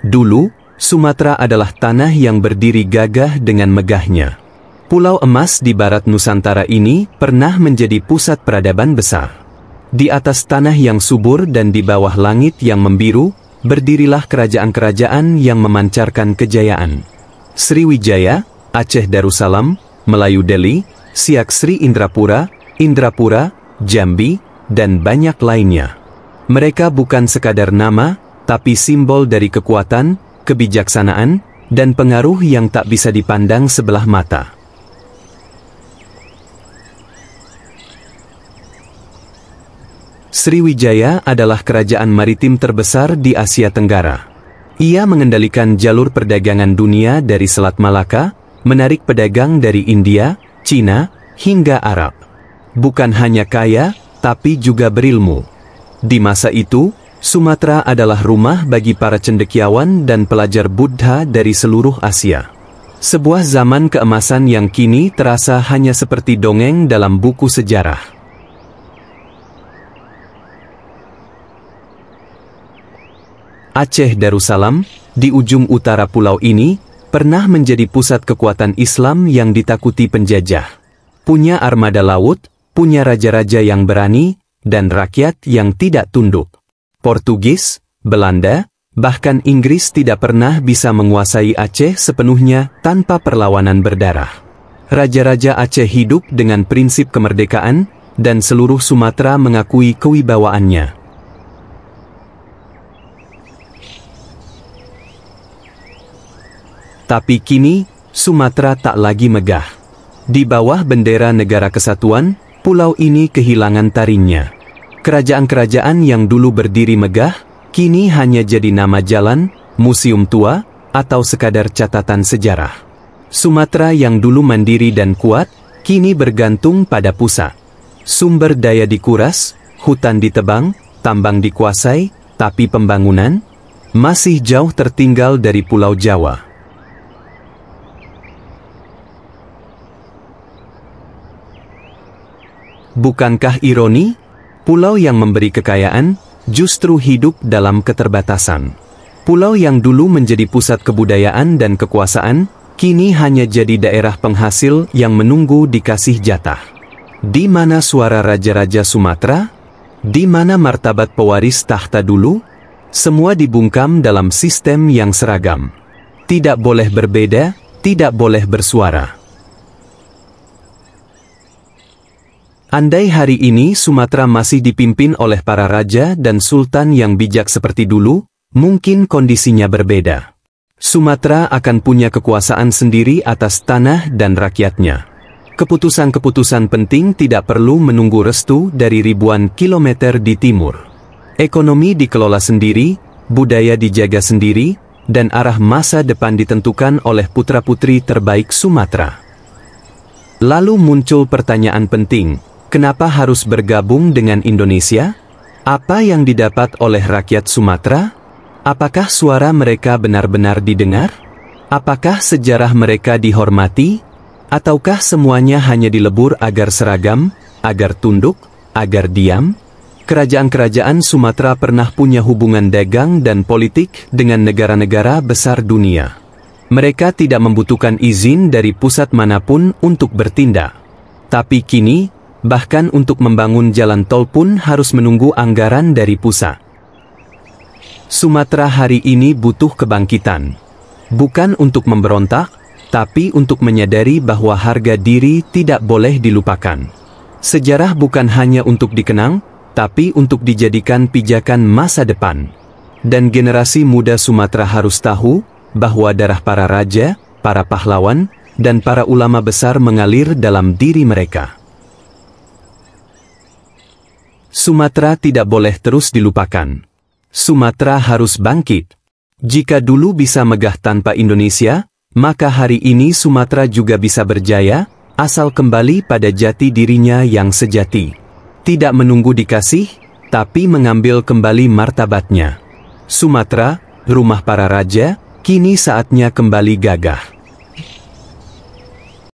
Dulu, Sumatera adalah tanah yang berdiri gagah dengan megahnya. Pulau emas di barat Nusantara ini pernah menjadi pusat peradaban besar. Di atas tanah yang subur dan di bawah langit yang membiru, berdirilah kerajaan-kerajaan yang memancarkan kejayaan. Sriwijaya, Aceh Darussalam, Melayu Delhi, Siak Sri Indrapura, Jambi, dan banyak lainnya. Mereka bukan sekadar nama, tapi simbol dari kekuatan, kebijaksanaan, dan pengaruh yang tak bisa dipandang sebelah mata. Sriwijaya adalah kerajaan maritim terbesar di Asia Tenggara. Ia mengendalikan jalur perdagangan dunia dari Selat Malaka, menarik pedagang dari India, Cina, hingga Arab. Bukan hanya kaya, tapi juga berilmu. Di masa itu, Sumatera adalah rumah bagi para cendekiawan dan pelajar Buddha dari seluruh Asia. Sebuah zaman keemasan yang kini terasa hanya seperti dongeng dalam buku sejarah. Aceh Darussalam, di ujung utara pulau ini, pernah menjadi pusat kekuatan Islam yang ditakuti penjajah. Punya armada laut, punya raja-raja yang berani, dan rakyat yang tidak tunduk. Portugis, Belanda, bahkan Inggris tidak pernah bisa menguasai Aceh sepenuhnya tanpa perlawanan berdarah. Raja-raja Aceh hidup dengan prinsip kemerdekaan, dan seluruh Sumatera mengakui kewibawaannya. Tapi kini, Sumatera tak lagi megah. Di bawah bendera Negara Kesatuan, pulau ini kehilangan taringnya. Kerajaan-kerajaan yang dulu berdiri megah, kini hanya jadi nama jalan, museum tua, atau sekadar catatan sejarah. Sumatera yang dulu mandiri dan kuat, kini bergantung pada pusat. Sumber daya dikuras, hutan ditebang, tambang dikuasai, tapi pembangunan masih jauh tertinggal dari Pulau Jawa. Bukankah ironi? Pulau yang memberi kekayaan, justru hidup dalam keterbatasan. Pulau yang dulu menjadi pusat kebudayaan dan kekuasaan, kini hanya jadi daerah penghasil yang menunggu dikasih jatah. Di mana suara raja-raja Sumatera? Di mana martabat pewaris tahta dulu? Semua dibungkam dalam sistem yang seragam. Tidak boleh berbeda, tidak boleh bersuara. Andai hari ini Sumatera masih dipimpin oleh para raja dan sultan yang bijak seperti dulu, mungkin kondisinya berbeda. Sumatera akan punya kekuasaan sendiri atas tanah dan rakyatnya. Keputusan-keputusan penting tidak perlu menunggu restu dari ribuan kilometer di timur. Ekonomi dikelola sendiri, budaya dijaga sendiri, dan arah masa depan ditentukan oleh putra-putri terbaik Sumatera. Lalu muncul pertanyaan penting. Kenapa harus bergabung dengan Indonesia? Apa yang didapat oleh rakyat Sumatera? Apakah suara mereka benar-benar didengar? Apakah sejarah mereka dihormati? Ataukah semuanya hanya dilebur agar seragam, agar tunduk, agar diam? Kerajaan-kerajaan Sumatera pernah punya hubungan dagang dan politik dengan negara-negara besar dunia. Mereka tidak membutuhkan izin dari pusat manapun untuk bertindak. Tapi kini, bahkan untuk membangun jalan tol pun harus menunggu anggaran dari pusat. Sumatera hari ini butuh kebangkitan. Bukan untuk memberontak, tapi untuk menyadari bahwa harga diri tidak boleh dilupakan. Sejarah bukan hanya untuk dikenang, tapi untuk dijadikan pijakan masa depan. Dan generasi muda Sumatera harus tahu bahwa darah para raja, para pahlawan, dan para ulama besar mengalir dalam diri mereka. Sumatera tidak boleh terus dilupakan. Sumatera harus bangkit. Jika dulu bisa megah tanpa Indonesia, maka hari ini Sumatera juga bisa berjaya, asal kembali pada jati dirinya yang sejati. Tidak menunggu dikasih, tapi mengambil kembali martabatnya. Sumatera, rumah para raja, kini saatnya kembali gagah.